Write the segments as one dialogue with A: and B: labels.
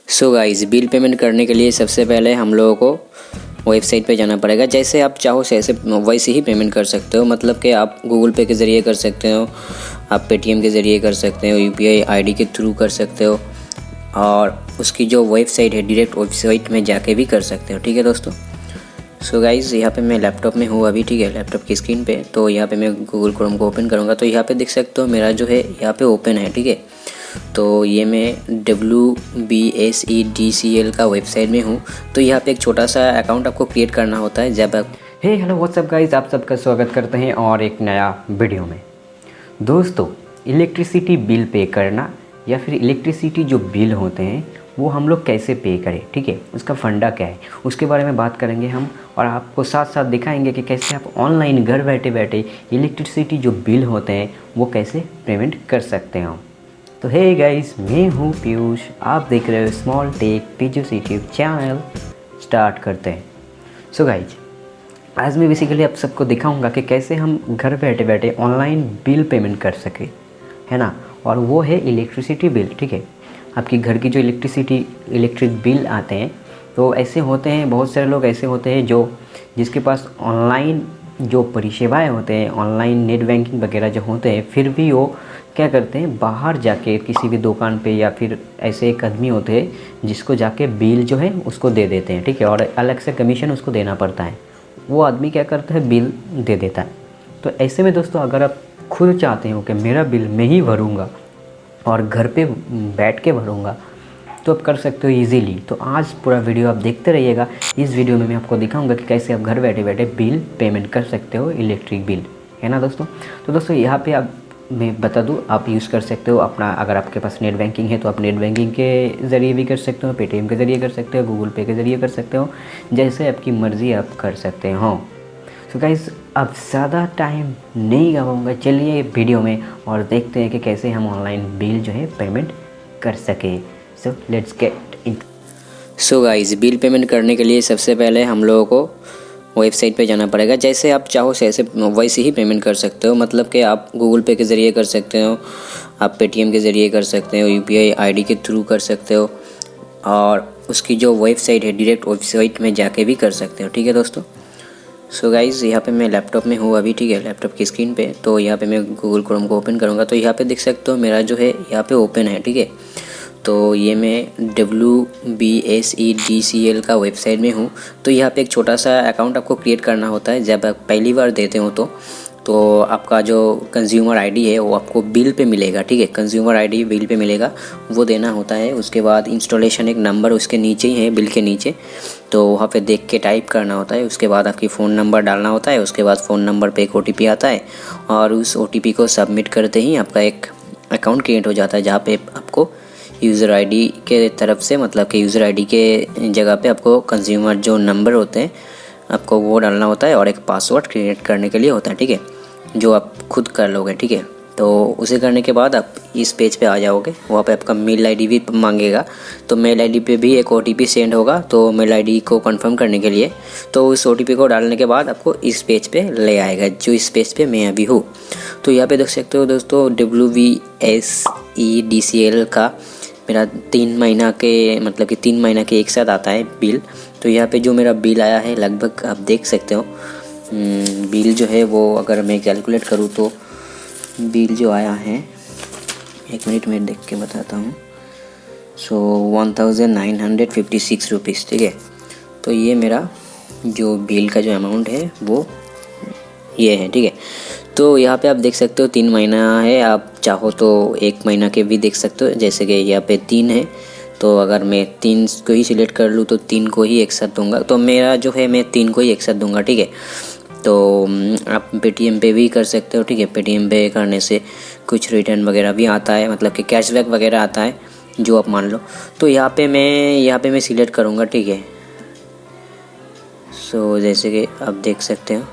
A: So guys, bill payment करने के लिए सबसे पहले हम लोगों को वेबसाइट पे जाना पड़ेगा। जैसे आप चाहो वैसे ही पेमेंट कर सकते हो। मतलब कि आप गूगल पे के ज़रिए कर सकते हो, आप पेटीएम के ज़रिए कर सकते हो, यूपीआई आईडी के थ्रू कर सकते हो, और उसकी जो वेबसाइट है डायरेक्ट वेबसाइट में जाके भी कर सकते हो। ठीक है दोस्तों। सो गाइज़, यहाँ पे मैं लैपटॉप में हूँ अभी। ठीक है, लैपटॉप की स्क्रीन पे। तो यहाँ पे मैं गूगल क्रोम को ओपन करूँगा तो यहाँ पे देख सकते हो मेरा जो है यहाँ पे ओपन है। ठीक है, तो ये मैं WBSEDCL का वेबसाइट में हूँ। तो यहाँ पे एक छोटा सा अकाउंट आपको क्रिएट करना होता है। जब आप
B: हेलो व्हाट्सअप गाइस, आप सबका स्वागत करते हैं और एक नया वीडियो में। दोस्तों, इलेक्ट्रिसिटी बिल पे करना या फिर इलेक्ट्रिसिटी जो बिल होते हैं वो हम लोग कैसे पे करें, ठीक है, उसका फंडा क्या है, उसके बारे में बात करेंगे हम। और आपको साथ साथ दिखाएंगे कि कैसे आप ऑनलाइन घर बैठे बैठे इलेक्ट्रिसिटी जो बिल होते हैं वो कैसे पेमेंट कर सकते हो। तो हे गाइस, मैं हूँ पीयूष, आप देख रहे हो small tech Piyush YouTube channel. Start करते हैं। सो गाइस, आज मैं बेसिकली आप सबको दिखाऊंगा कि कैसे हम घर बैठे बैठे ऑनलाइन बिल पेमेंट कर सके, है ना। और वो है इलेक्ट्रिसिटी बिल। ठीक है, आपकी घर की जो इलेक्ट्रिक बिल आते हैं तो ऐसे होते हैं, बहुत सारे लोग ऐसे होते हैं जिसके पास ऑनलाइन जो परिसेवाएं होते हैं, ऑनलाइन नेट बैंकिंग वगैरह जो होते हैं, फिर भी वो क्या करते हैं, बाहर जाके किसी भी दुकान पे या फिर ऐसे एक आदमी होते हैं जिसको जाके बिल जो है उसको दे देते हैं। ठीक है, और अलग से कमीशन उसको देना पड़ता है। वो आदमी क्या करता है, बिल दे देता है। तो ऐसे में दोस्तों, अगर आप खुद चाहते हो कि मेरा बिल मैं ही भरूँगा और घर पे बैठ के भरूँगा, तो आप कर सकते हो ईज़िली। तो आज पूरा वीडियो आप देखते रहिएगा। इस वीडियो में मैं आपको दिखाऊंगा कि कैसे आप घर बैठे बैठे बिल पेमेंट कर सकते हो, इलेक्ट्रिक बिल, है ना दोस्तों। तो दोस्तों, यहाँ पे आप मैं बता दूँ, आप यूज़ कर सकते हो अपना, अगर आपके पास नेट बैंकिंग है तो आप नेट बैंकिंग के ज़रिए भी कर सकते हो, पेटीएम के ज़रिए कर सकते हो, गूगल पे के ज़रिए कर सकते हो, जैसे आपकी मर्ज़ी आप कर सकते हो। सो गाइस, अब ज़्यादा टाइम नहीं गवाऊंगा, चलिए वीडियो में और देखते हैं कि कैसे हम ऑनलाइन बिल जो है पेमेंट कर सके। So let's get in.
A: So guys, bill payment करने के लिए सबसे पहले हम लोगों को वेबसाइट पे जाना पड़ेगा। जैसे आप चाहो वैसे ही पेमेंट कर सकते हो। मतलब कि आप गूगल पे के ज़रिए कर सकते हो, आप पेटीएम के ज़रिए कर सकते हो, यूपीआई आईडी के थ्रू कर सकते हो, और उसकी जो वेबसाइट है डायरेक्ट वेबसाइट में जाके भी कर सकते हो। ठीक है दोस्तों। सो गाइज़, यहाँ पे मैं लैपटॉप में हूँ अभी। ठीक है, लैपटॉप की स्क्रीन पे। तो यहाँ पे मैं गूगल क्रोम को ओपन करूँगा तो यहाँ पे देख सकते हो मेरा जो है यहाँ पे ओपन है। ठीक है, तो ये मैं WBSEDCL का वेबसाइट में हूँ। तो यहाँ पे एक छोटा सा अकाउंट आपको क्रिएट करना होता है। जब आप पहली बार देते हो तो आपका जो कंज्यूमर आईडी है वो आपको बिल पे मिलेगा। ठीक है, कंज्यूमर आईडी बिल पे मिलेगा, वो देना होता है। उसके बाद इंस्टॉलेशन एक नंबर उसके नीचे ही है, बिल के नीचे, तो वहाँ पे देख के टाइप करना होता है। उसके बाद आपकी फ़ोन नंबर डालना होता है। उसके बाद फ़ोन नंबर पे एक OTP आता है, और उस OTP को सबमिट करते ही आपका एक अकाउंट क्रिएट हो जाता है, जहाँ पे आपको यूज़र आईडी के तरफ से, मतलब कि यूज़र आईडी के जगह पे आपको कंज्यूमर जो नंबर होते हैं आपको वो डालना होता है, और एक पासवर्ड क्रिएट करने के लिए होता है। ठीक है, जो आप खुद कर लोगे। ठीक है, तो उसे करने के बाद आप इस पेज पे आ जाओगे। वहाँ पे आपका मेल आईडी भी मांगेगा, तो मेल आईडी पे भी एक OTP सेंड होगा। तो मेल आईडी को कंफर्म करने के लिए, तो उस OTP को डालने के बाद आपको इस पेज पे ले आएगा, जो इस पेज पे मैं अभी हूँ। तो यहाँ पे देख सकते हो दोस्तों, WBSEDCL का मेरा 3 महीना के, मतलब कि 3 महीना के एक साथ आता है बिल। तो यहाँ पे जो मेरा बिल आया है लगभग आप देख सकते हो। बिल जो है वो अगर मैं कैलकुलेट करूँ तो बिल जो आया है, 1 मिनट में देख के बताता हूँ। सो 1956 रुपीज़। ठीक है, तो ये मेरा जो बिल का जो अमाउंट है वो ये है। ठीक है, तो यहाँ पे आप देख सकते हो 3 महीना है, आप चाहो तो 1 महीना के भी देख सकते हो। जैसे कि यहाँ पे 3 है, तो अगर मैं 3 को ही सिलेक्ट कर लूँ तो 3 को ही एक साथ दूंगा। तो मेरा जो है मैं 3 को ही एक साथ दूंगा। ठीक है, तो आप पेटीएम पे भी कर सकते हो। ठीक है, पेटीएम पे करने से कुछ रिटर्न वगैरह भी आता है, मतलब कि कैशबैक वगैरह आता है, जो आप मान लो। तो यहाँ पे मैं सिलेक्ट करूँगा। ठीक है, सो जैसे कि आप देख सकते हो,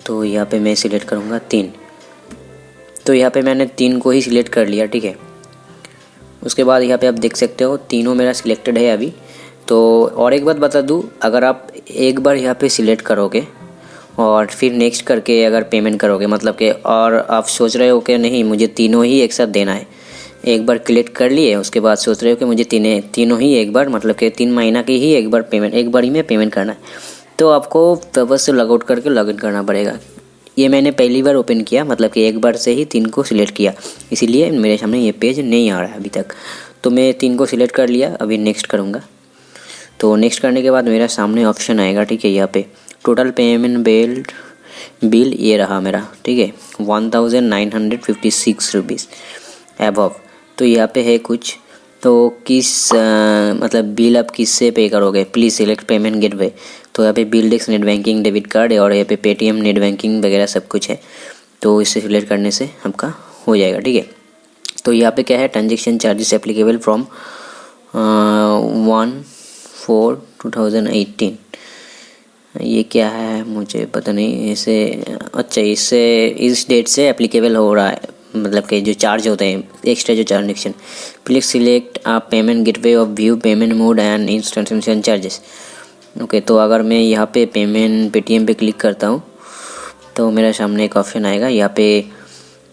A: तो यहाँ पे मैं सिलेक्ट करूँगा 3। तो यहाँ पे मैंने 3 को ही सिलेक्ट कर लिया। ठीक है, उसके बाद यहाँ पे आप देख सकते हो तीनों मेरा सिलेक्टेड है अभी। तो और एक बात बता दूँ, अगर आप एक बार यहाँ पे सिलेक्ट करोगे और फिर नेक्स्ट करके अगर पेमेंट करोगे, मतलब कि और आप सोच रहे हो कि नहीं मुझे तीनों ही एक साथ देना है, एक बार क्लिक कर लिए, उसके बाद सोच रहे हो कि मुझे तीनों ही एक बार, मतलब कि 3 महीना की ही एक बार ही में पेमेंट करना है, तो आपको वापस से लॉगआउट करके लॉगिन करना पड़ेगा। ये मैंने पहली बार ओपन किया, मतलब कि एक बार से ही 3 को सिलेक्ट किया, इसीलिए मेरे सामने ये पेज नहीं आ रहा है अभी तक। तो मैं 3 को सिलेक्ट कर लिया, अभी नेक्स्ट करूँगा। तो नेक्स्ट करने के बाद मेरा सामने ऑप्शन आएगा, ठीक है। यहाँ पे टोटल पेमेंट बिल ये रहा मेरा, ठीक है, 1956 रुपीज़ एबव। तो यहाँ पे है कुछ, तो मतलब बिल आप किससे पे करोगे, प्लीज़ सिलेक्ट पेमेंट गेटवे। तो यहाँ पे bill desk net banking debit card है, और यहाँ पे पेटीएम नेट बैंकिंग वगैरह सब कुछ है। तो इसे सिलेक्ट करने से आपका हो जाएगा, ठीक है। तो यहाँ पे क्या है, ट्रांजेक्शन चार्जेस एप्लीकेबल फ्रॉम 1/4/2018। ये क्या है मुझे पता नहीं, इसे अच्छा इस डेट से एप्लीकेबल हो रहा है, मतलब कि जो चार्ज होते हैं एक्स्ट्रा जो transaction. Please select a payment gateway of view payment mode and instantaneous charges. Okay, तो अगर मैं यहाँ पे पेटीएम पे क्लिक करता हूँ तो मेरे सामने एक ऑप्शन आएगा, यहाँ पे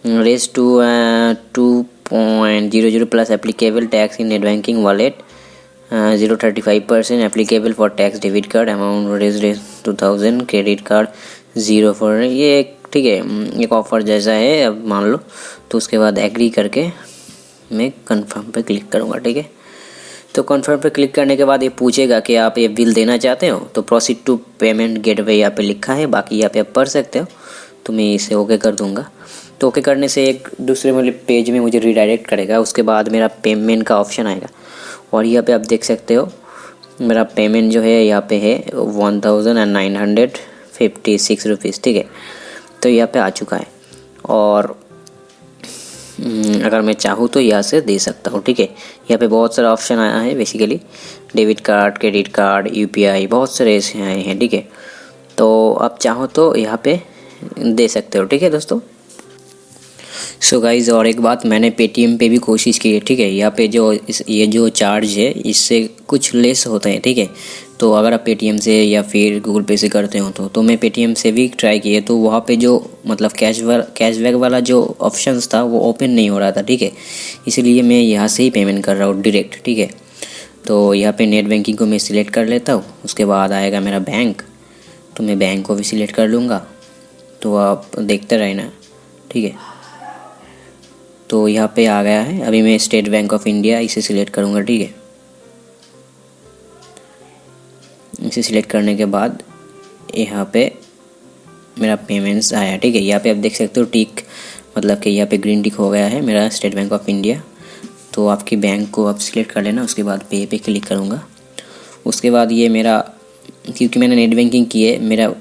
A: रेज to 2.00 plus applicable tax in net banking wallet 0.35% applicable for tax debit card amount रेज 2000 क्रेडिट कार्ड 0 फॉर, ये ठीक है एक ऑफ़र जैसा है, अब मान लो। तो उसके बाद एग्री करके मैं कंफर्म पे क्लिक करूँगा, ठीक है। तो कंफर्म पे क्लिक करने के बाद ये पूछेगा कि आप ये बिल देना चाहते हो, तो प्रोसीड टू पेमेंट गेटवे यहाँ पे लिखा है, बाकी यहाँ पे आप पढ़ सकते हो। तो मैं इसे ओके कर दूँगा। तो ओके करने से एक दूसरे वाले पेज में मुझे रिडायरेक्ट करेगा। उसके बाद मेरा पेमेंट का ऑप्शन आएगा, और यहाँ पे आप देख सकते हो मेरा पेमेंट जो है यहाँ पे है 1956 रुपीज़, ठीक है। तो यहाँ पे आ चुका है, और अगर मैं चाहूँ तो यहाँ से दे सकता हूँ, ठीक है। यहाँ पे बहुत सारा ऑप्शन आया है, basically debit card, credit card, UPI, बहुत सारे ऐसे आए हैं, ठीक है। तो आप चाहो तो यहाँ पे दे सकते हो, ठीक है दोस्तों। सो गाइज़, और एक बात, मैंने पेटीएम पे भी कोशिश की है, ठीक है। यहाँ पे ये जो चार्ज है इससे कुछ लेस होता है, ठीक है। तो अगर आप पेटीएम से या फिर गूगल पे से करते हो तो मैं पेटीएम से भी ट्राई किए, तो वहाँ पे जो मतलब कैशबैक वाला जो ऑप्शंस था वो ओपन नहीं हो रहा था, ठीक है। इसीलिए मैं यहाँ से ही पेमेंट कर रहा हूँ डायरेक्ट, ठीक है। तो यहाँ पे नेट बैंकिंग को मैं सिलेक्ट कर लेता हूँ। उसके बाद आएगा मेरा बैंक, तो मैं बैंक को भी सिलेक्ट कर लूँगा। तो आप देखते रहना, ठीक है। तो यहाँ पे आ गया है, अभी मैं स्टेट बैंक ऑफ इंडिया इसे सिलेक्ट करूँगा, ठीक है। इसे सिलेक्ट करने के बाद यहाँ पे मेरा पेमेंट्स आया, ठीक है। यहाँ पे आप देख सकते हो टिक, मतलब कि यहाँ पे ग्रीन टिक हो गया है मेरा स्टेट बैंक ऑफ इंडिया। तो आपकी बैंक को आप सिलेक्ट कर लेना। उसके बाद पे क्लिक करूँगा। उसके बाद ये मेरा, क्योंकि मैंने नेट बैंकिंग की है, मेरा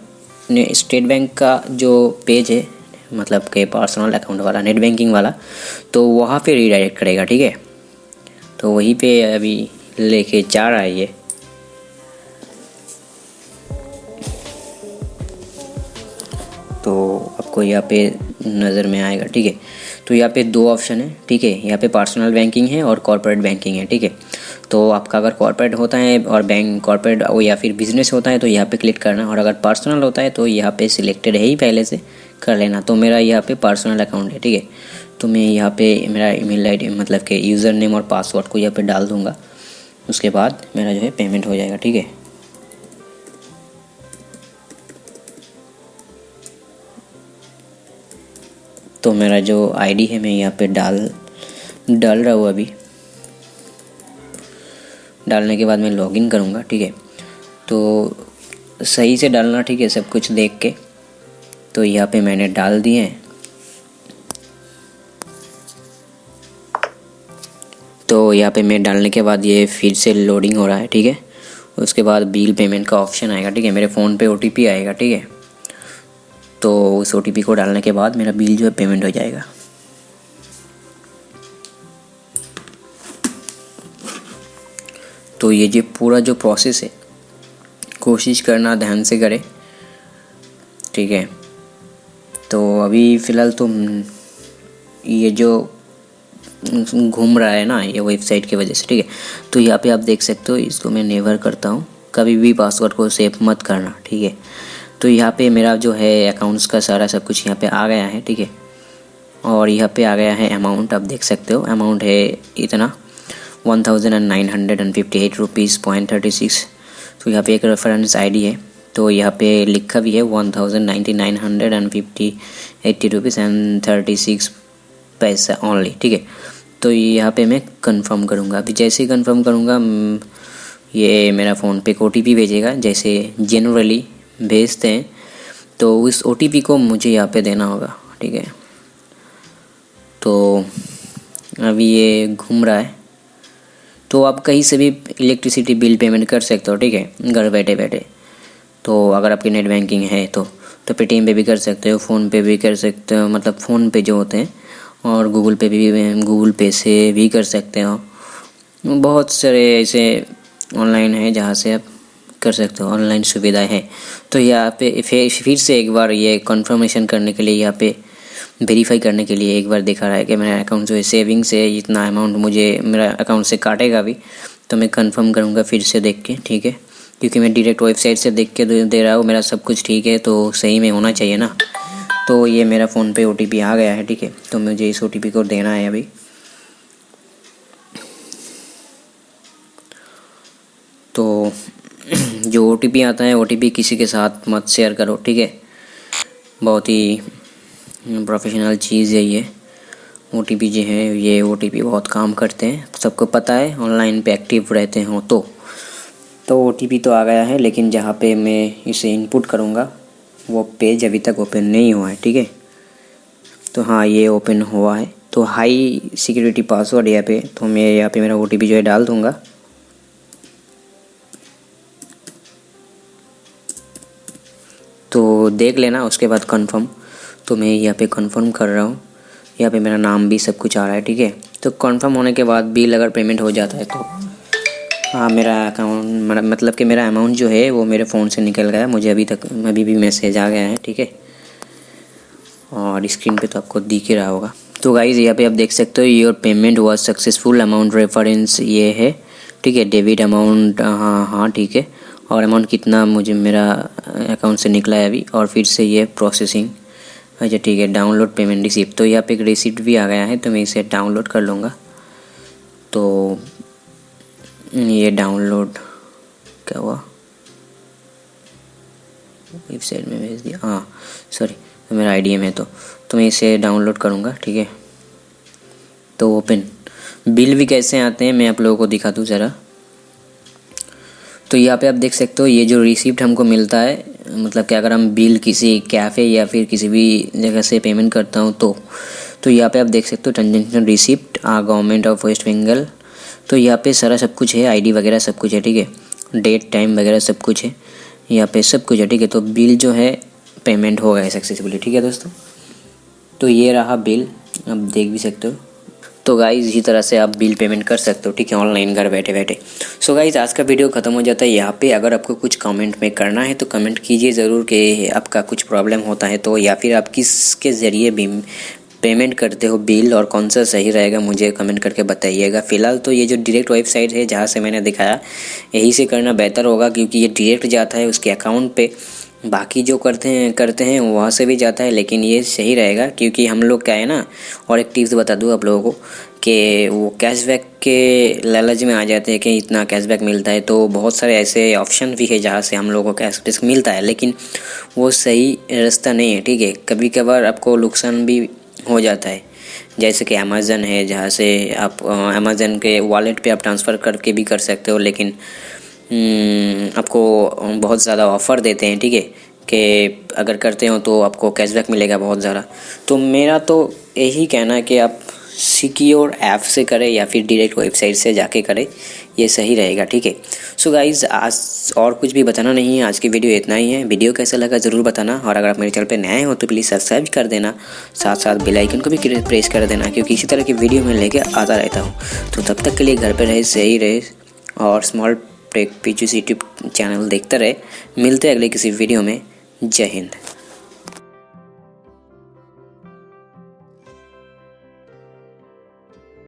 A: स्टेट बैंक का जो पेज है, मतलब कि पर्सनल अकाउंट वाला नेट बैंकिंग वाला, तो वहाँ पे रीडायरेक्ट करेगा, ठीक है। तो वहीं पे अभी लेके जा रहा है ये। तो आपको यहाँ पे नज़र में आएगा, ठीक है। तो यहाँ पे 2 ऑप्शन है, ठीक है। यहाँ पे पर्सनल बैंकिंग है और कॉर्पोरेट बैंकिंग है, ठीक है। तो आपका अगर कॉर्पोरेट होता है और बैंक कॉर्पोरेट या फिर बिजनेस होता है तो यहाँ पे क्लिक करना, और अगर पर्सनल होता है तो यहाँ पे सिलेक्टेड है ही पहले से कर लेना। तो मेरा यहाँ पे पर्सनल अकाउंट है, ठीक है। तो मैं यहाँ पे मेरा ईमेल आईडी, मतलब कि यूज़र नेम और पासवर्ड को यहाँ पे डाल दूँगा। उसके बाद मेरा जो है पेमेंट हो जाएगा, ठीक है। तो मेरा जो आईडी है मैं यहाँ पे डाल रहा हूँ। अभी डालने के बाद मैं लॉगिन करूँगा, ठीक है। तो सही से डालना, ठीक है, सब कुछ देख के। तो यहाँ पे मैंने डाल दिए हैं। तो यहाँ पे मैं डालने के बाद ये फिर से लोडिंग हो रहा है, ठीक है। उसके बाद बिल पेमेंट का ऑप्शन आएगा, ठीक है। मेरे फ़ोन पे OTP आएगा, ठीक है। तो उस OTP को डालने के बाद मेरा बिल जो है पेमेंट हो जाएगा। तो ये जो पूरा जो प्रोसेस है, कोशिश करना ध्यान से करें, ठीक है। तो अभी फ़िलहाल तो ये जो घूम रहा है ना ये वेबसाइट की वजह से, ठीक है। तो यहाँ पे आप देख सकते हो, इसको मैं नेवर करता हूँ, कभी भी पासवर्ड को सेव मत करना, ठीक है। तो यहाँ पे मेरा जो है अकाउंट्स का सारा सब कुछ यहाँ पे आ गया है, ठीक है। और यहाँ पे आ गया है अमाउंट, आप देख सकते हो अमाउंट है इतना 1958 रुपीज़.36। तो यहाँ पे एक रेफरेंस आईडी है, तो यहाँ पे लिखा भी है 1999 रुपीज़ ओनली, ठीक है। तो यहाँ पे मैं कंफर्म करूँगा। अभी जैसे ही कंफर्म करूँगा ये मेरा फ़ोन पे OTP भेजेगा, जैसे जनरली भेजते हैं। तो उस OTP को मुझे यहाँ पे देना होगा, ठीक है। तो अभी ये घूम रहा है, तो आप कहीं से भी इलेक्ट्रिसिटी बिल पेमेंट कर सकते हो, ठीक है, घर बैठे बैठे। तो अगर आपकी नेट बैंकिंग है तो पेटीएम पे भी कर सकते हो, फ़ोन पे भी कर सकते हो, मतलब फ़ोन पे जो होते हैं, और गूगल पे भी, गूगल पे से भी कर सकते हो। बहुत सारे ऐसे ऑनलाइन है जहाँ से आप कर सकते हो, ऑनलाइन सुविधाएं हैं। तो यहाँ पे फिर से एक बार ये कंफर्मेशन करने के लिए, यहाँ पे वेरीफाई करने के लिए एक बार दिखा रहा है कि मेरा अकाउंट जो है सेविंग से इतना अमाउंट मुझे मेरा अकाउंट से काटेगा भी। तो मैं कंफर्म करूँगा फिर से देख के, ठीक है, क्योंकि मैं डायरेक्ट वेबसाइट से देख के दे रहा हूँ, मेरा सब कुछ ठीक है तो सही में होना चाहिए ना। तो ये मेरा फ़ोन पे OTP आ गया है, ठीक है। तो मुझे इस OTP को देना है अभी। तो जो OTP आता है, OTP किसी के साथ मत शेयर करो, ठीक है। बहुत ही प्रोफेशनल चीज़ है ये OTP जो है, ये OTP बहुत काम करते हैं, सबको पता है, ऑनलाइन पे एक्टिव रहते हो तो OTP तो आ गया है। लेकिन जहाँ पे मैं इसे इनपुट करूँगा वो पेज अभी तक ओपन नहीं हुआ है, ठीक है। तो हाँ, ये ओपन हुआ है। तो हाई सिक्योरिटी पासवर्ड यहाँ पे, तो मैं यहाँ पे मेरा OTP जो है डाल दूँगा। तो देख लेना, उसके बाद कंफर्म। तो मैं यहाँ पे कंफर्म कर रहा हूँ, यहाँ पे मेरा नाम भी सब कुछ आ रहा है, ठीक है। तो कंफर्म होने के बाद बिल अगर पेमेंट हो जाता है तो हाँ, मेरा अकाउंट मतलब कि मेरा अमाउंट जो है वो मेरे फ़ोन से निकल गया। मुझे अभी भी मैसेज आ गया है, ठीक है। और स्क्रीन पे तो आपको दिख ही रहा होगा। तो गाइज़ यहाँ पे आप देख सकते हो योर पेमेंट हुआ सक्सेसफुल, अमाउंट रेफरेंस ये है, ठीक है। डेबिट अमाउंट, हाँ ठीक है। और अमाउंट कितना मुझे मेरा अकाउंट से निकला है अभी, और फिर से ये प्रोसेसिंग, अच्छा ठीक है। डाउनलोड पेमेंट रिसिप्ट, तो यहाँ पे एक रिसिप्ट भी आ गया है, तो मैं इसे डाउनलोड कर लूँगा। तो ये डाउनलोड क्या हुआ, वेबसाइट में भेज दिया, हाँ सॉरी, तो मेरा IDM है तो मैं इसे डाउनलोड करूँगा, ठीक है। तो ओपन, बिल भी कैसे आते हैं मैं आप लोगों को दिखा दूँ ज़रा। तो यहाँ पे आप देख सकते हो ये जो रिसिप्ट हमको मिलता है, मतलब कि अगर हम बिल किसी कैफ़े या फिर किसी भी जगह से पेमेंट करता हूँ तो यहाँ पे आप देख सकते हो transaction receipt government of West Bengal. तो यहाँ पे सारा सब कुछ है, ID वगैरह सब कुछ है, ठीक है। डेट टाइम वगैरह सब कुछ है, यहाँ पे सब कुछ है, ठीक है। तो बिल जो है पेमेंट हो गया है सक्सेसफुली, ठीक है दोस्तों। तो ये रहा बिल, आप देख भी सकते हो। तो गाइज़ इसी तरह से आप बिल पेमेंट कर सकते हो, ठीक है, ऑनलाइन घर बैठे बैठे। सो गाइज़ आज का वीडियो ख़त्म हो जाता है यहाँ पे। अगर आपको कुछ कमेंट में करना है तो कमेंट कीजिए ज़रूर कि आपका कुछ प्रॉब्लम होता है तो, या फिर आप किसके ज़रिए भी पेमेंट करते हो बिल, और कौन सा सही रहेगा मुझे कमेंट करके बताइएगा। फ़िलहाल तो ये जो डायरेक्ट वेबसाइट है जहाँ से मैंने दिखाया, यही से करना बेहतर होगा, क्योंकि ये डायरेक्ट जाता है उसके अकाउंट पे। बाकी जो करते हैं वहाँ से भी जाता है, लेकिन ये सही रहेगा, क्योंकि हम लोग क्या है ना, और एक टिप्स बता दूँ आप लोगों को कि वो कैशबैक के लालच में आ जाते हैं कि इतना कैशबैक मिलता है। तो बहुत सारे ऐसे ऑप्शन भी है जहाँ से हम लोगों को कैशबैक मिलता है, लेकिन वो सही रास्ता नहीं है, ठीक है। कभी कभार आपको नुकसान भी हो जाता है, जैसे कि अमेज़न है जहाँ से आप अमेज़न के वॉलेट पे आप ट्रांसफ़र करके भी कर सकते हो, लेकिन आपको बहुत ज़्यादा ऑफ़र देते हैं, ठीक है, कि अगर करते हो तो आपको कैशबैक मिलेगा बहुत ज़्यादा। तो मेरा तो यही कहना है कि आप सिक्योर ऐप से करें या फिर डायरेक्ट वेबसाइट से जाके करें, ये सही रहेगा, ठीक है। सो गाइज़ आज और कुछ भी बताना नहीं है, आज की वीडियो इतना ही है। वीडियो कैसा लगा ज़रूर बताना, और अगर आप मेरे चैनल पे नए हो तो प्लीज़ सब्सक्राइब कर देना, साथ साथ बेल आइकन को भी प्रेस कर देना, क्योंकि इसी तरह की वीडियो मैं लेके आता रहता हूँ। तो तब तक के लिए घर पर रहे, सही रहे, और small tech PGC YouTube channel देखते रहे। मिलते हैं अगले किसी वीडियो में। जय हिंद।